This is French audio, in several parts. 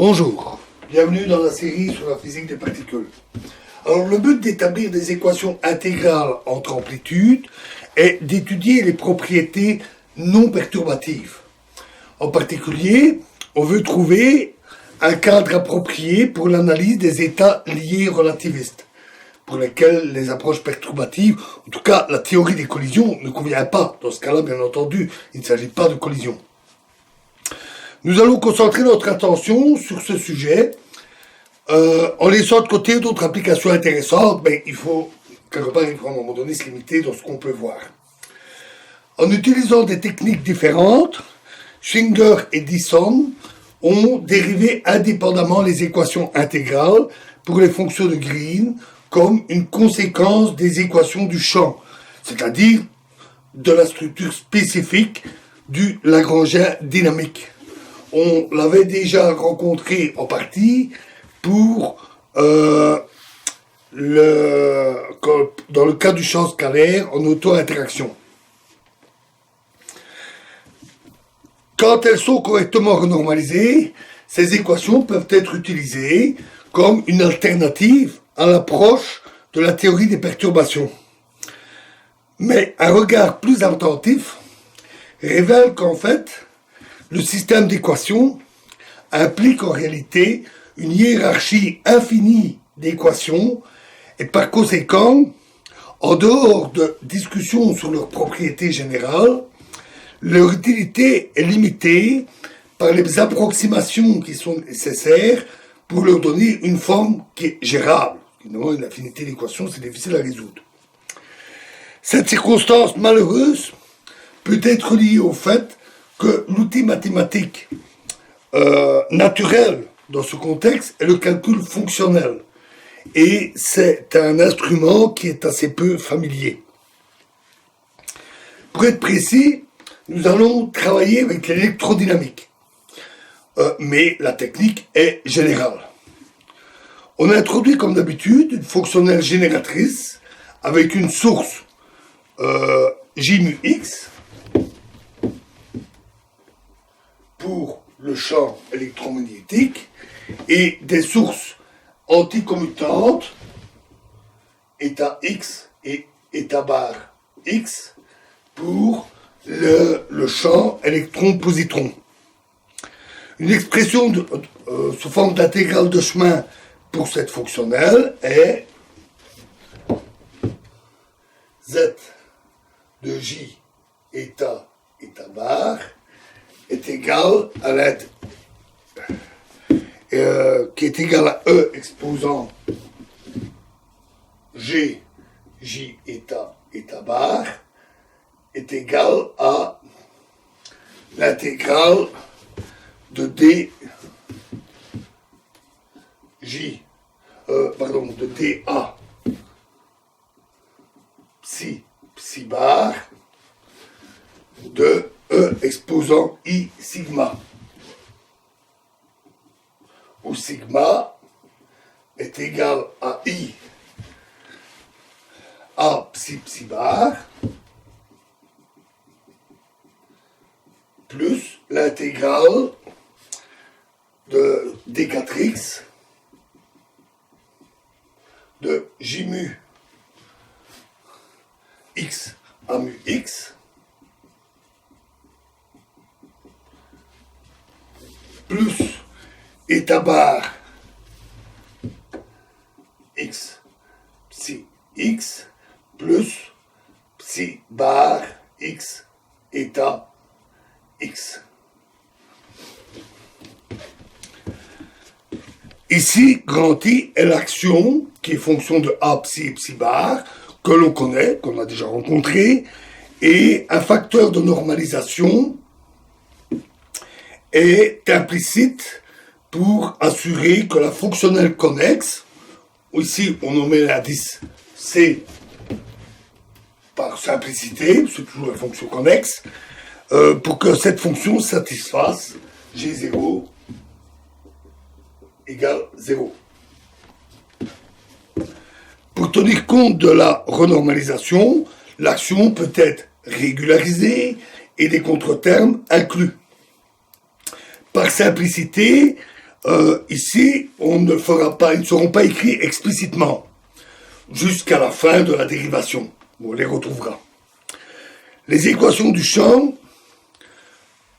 Bonjour, bienvenue dans la série sur la physique des particules. Alors le but d'établir des équations intégrales entre amplitudes est d'étudier les propriétés non perturbatives. En particulier, on veut trouver un cadre approprié pour l'analyse des états liés relativistes, pour lesquels les approches perturbatives, en tout cas la théorie des collisions, ne convient pas. Dans ce cas-là, bien entendu, il ne s'agit pas de collision. Nous allons concentrer notre attention sur ce sujet en laissant de côté d'autres applications intéressantes, mais il faut, quelque part, à un moment donné, se limiter dans ce qu'on peut voir. En utilisant des techniques différentes, Schwinger et Dyson ont dérivé indépendamment les équations intégrales pour les fonctions de Green comme une conséquence des équations du champ, c'est-à-dire de la structure spécifique du Lagrangien dynamique. On l'avait déjà rencontré en partie pour dans le cas du champ scalaire en auto-interaction. Quand elles sont correctement renormalisées, ces équations peuvent être utilisées comme une alternative à l'approche de la théorie des perturbations. Mais un regard plus attentif révèle qu'en fait, le système d'équations implique en réalité une hiérarchie infinie d'équations et par conséquent, en dehors de discussions sur leurs propriétés générales, leur utilité est limitée par les approximations qui sont nécessaires pour leur donner une forme qui est gérable. Sinon, une infinité d'équations, c'est difficile à résoudre. Cette circonstance malheureuse peut être liée au fait que l'outil mathématique naturel dans ce contexte est le calcul fonctionnel. Et c'est un instrument qui est assez peu familier. Pour être précis, nous allons travailler avec l'électrodynamique. Mais la technique est générale. On a introduit comme d'habitude une fonctionnelle génératrice avec une source J mu X pour le champ électromagnétique et des sources anticommutantes état X et état bar X pour le champ électron-positron. Une expression sous forme d'intégrale de chemin pour cette fonctionnelle est Z de J état bar est égal à qui est égal à E exposant G, J état bar est égal à l'intégrale de D J, de dA psi bar de E exposant I sigma, où sigma est égal à I A psi bar plus l'intégrale de D4X de J mu X A mu X plus état bar X psi X plus psi bar X état X. Ici, grand I est l'action qui est fonction de A psi et psi bar que l'on connaît, qu'on a déjà rencontré, et un facteur de normalisation est implicite pour assurer que la fonctionnelle connexe, ici on nommait l'indice C par simplicité, c'est toujours la fonction connexe, pour que cette fonction satisfasse G0 égale 0. Pour tenir compte de la renormalisation, l'action peut être régularisée et des contretermes inclus. Par simplicité, Ici, on ne fera pas, ils ne seront pas écrits explicitement jusqu'à la fin de la dérivation. On les retrouvera. Les équations du champ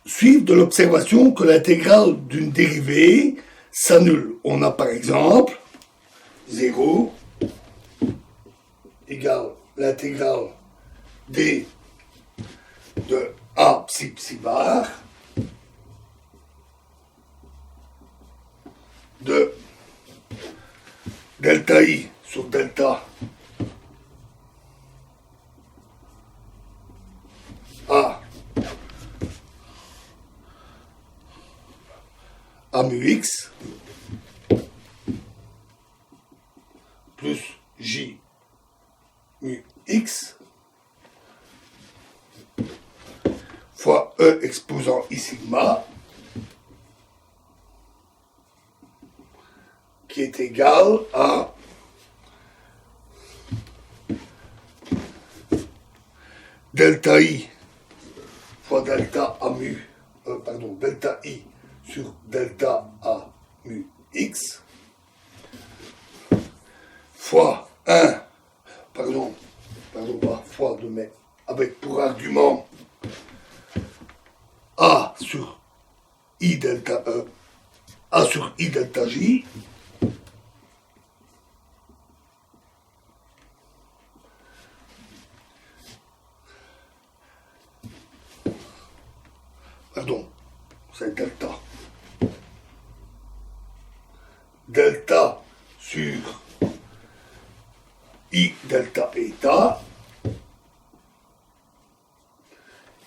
suivent de l'observation que l'intégrale d'une dérivée s'annule. On a par exemple 0 égale l'intégrale d de a psi psi bar de delta i sur delta a mu x plus j mu x fois e exposant i sigma qui est égal à delta i fois delta a mu, delta i sur delta a mu x fois 1, pas fois 2, mais avec pour argument a sur i delta e, a sur i delta j, c'est delta. Delta sur I delta eta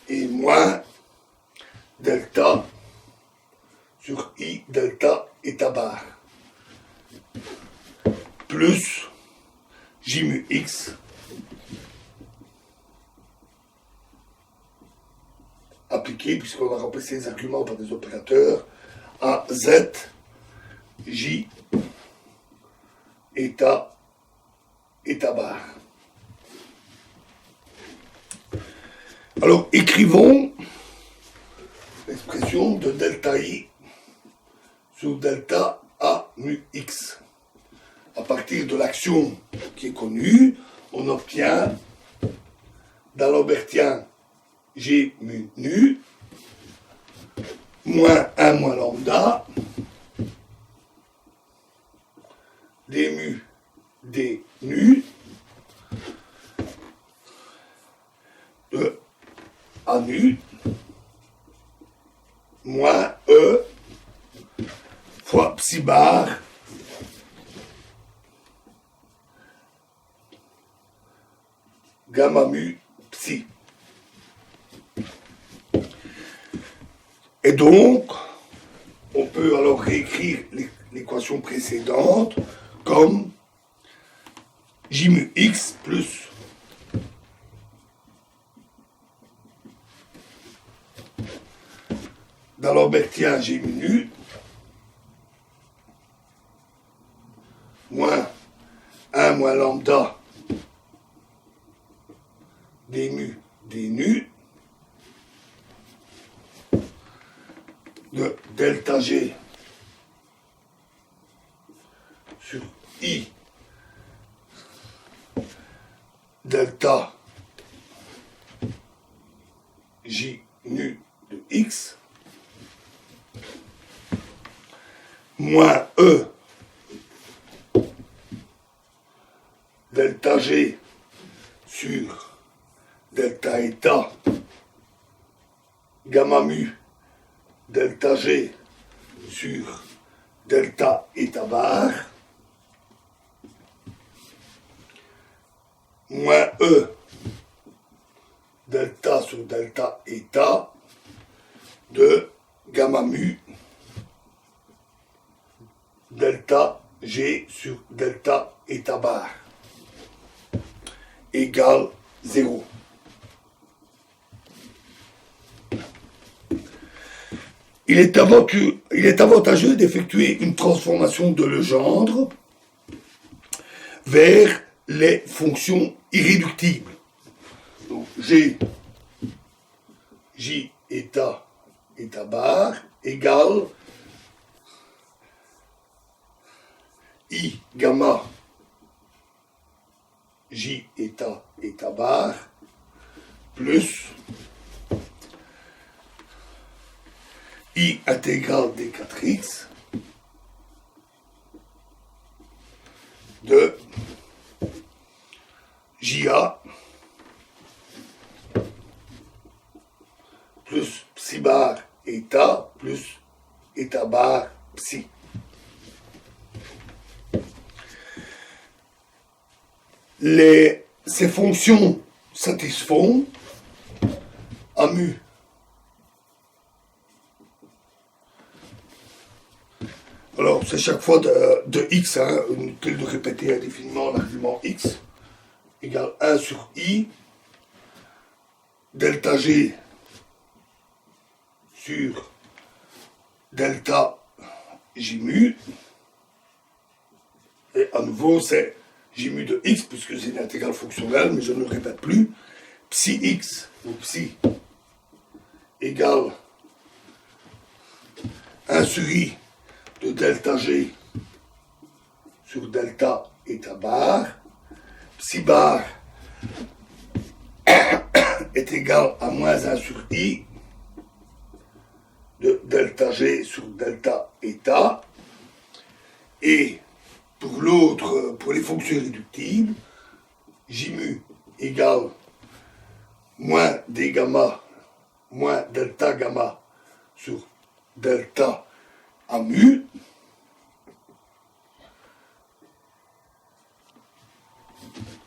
et moins delta sur I delta eta bar plus J mu X appliqué, puisqu'on a remplacé les arguments par des opérateurs, à Z J eta bar. Alors écrivons l'expression de delta I sur delta A mu X. À partir de l'action qui est connue, on obtient d'Alembertien G mu nu moins 1 moins lambda d mu d nu de A nu moins E fois psi bar gamma mu psi. Et donc, on peut alors réécrire l'équation précédente comme J mu X plus d'Alembertien G mu nu moins 1 moins lambda d mu d nu de delta G sur I delta J nu de X moins E delta G sur delta eta gamma mu delta G sur delta eta bar moins E delta sur delta eta de gamma mu delta G sur delta eta bar égale 0. Il est avantageux d'effectuer une transformation de Legendre vers les fonctions irréductibles. Donc G, J eta bar égale I gamma J eta bar plus I intégrale d 4x de JA plus psi bar eta plus eta bar psi. Ces fonctions satisfont à mu. Alors, c'est chaque fois de x, hein, inutile de répéter indéfiniment l'argument x, égale 1 sur i, delta g sur delta j mu, et à nouveau c'est j mu de x, puisque c'est une intégrale fonctionnelle, mais je ne le répète plus, psi x, ou psi, égale 1 sur i de delta g sur delta eta bar, psi bar est égal à moins 1 sur i de delta g sur delta eta, et pour l'autre, pour les fonctions irréductibles, j mu égale moins d gamma moins delta gamma sur delta a mu,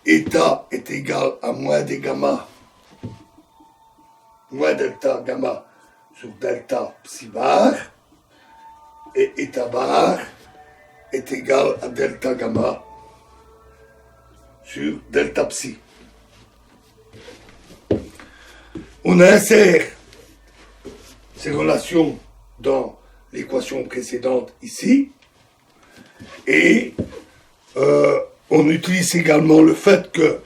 eta est égal à moins d gamma moins delta gamma sur delta psi bar, et eta bar est égal à delta gamma sur delta psi. On insère ces relations dans l'équation précédente ici, et on utilise également le fait que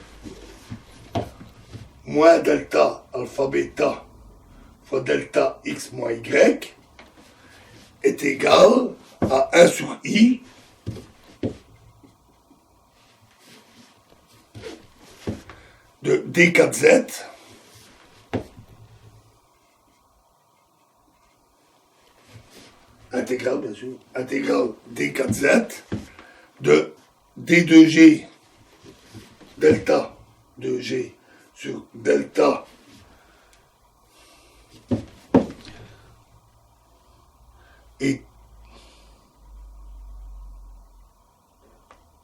moins delta alpha bêta fois delta x moins y est égal à 1 sur i de d4z intégrale bien sûr, intégrale d4z de d2g delta 2g sur delta et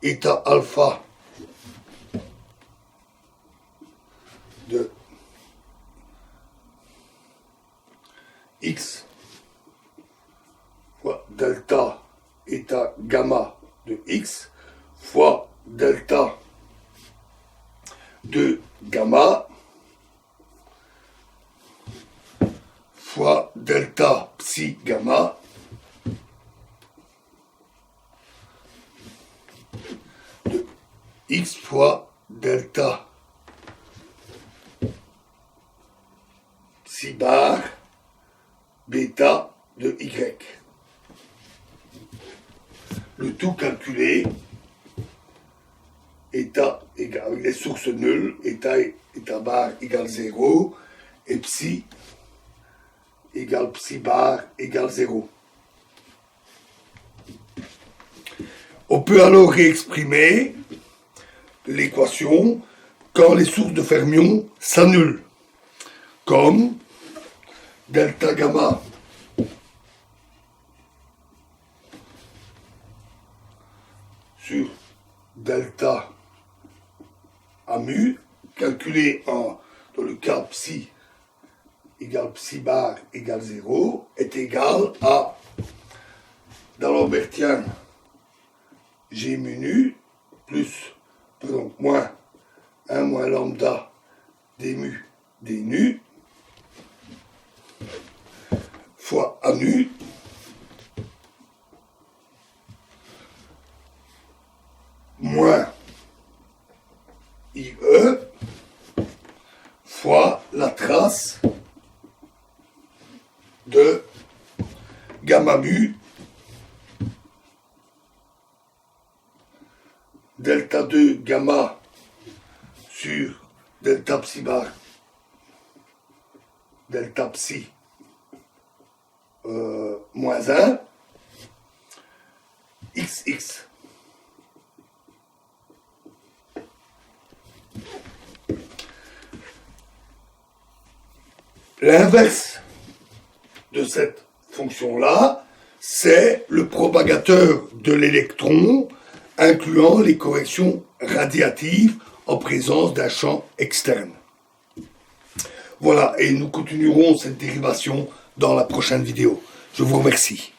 eta alpha de x fois delta eta gamma de x fois delta de gamma fois delta psi gamma de x fois delta psi bar bêta de y. Le tout calculé, état égale, avec les sources nulles, état bar égale 0, et psi égale psi bar égale 0. On peut alors réexprimer l'équation quand les sources de fermions s'annulent, comme delta gamma sur delta a mu, calculé dans le cas psi égale psi bar égale 0, est égal à, dans l'Albertien, g mu nu plus, pardon, moins 1 moins lambda d mu d nu fois a nu moins IE fois la trace de gamma mu delta 2 gamma sur delta psi bar, delta psi moins 1, xx. L'inverse de cette fonction-là, c'est le propagateur de l'électron, incluant les corrections radiatives en présence d'un champ externe. Voilà, et nous continuerons cette dérivation dans la prochaine vidéo. Je vous remercie.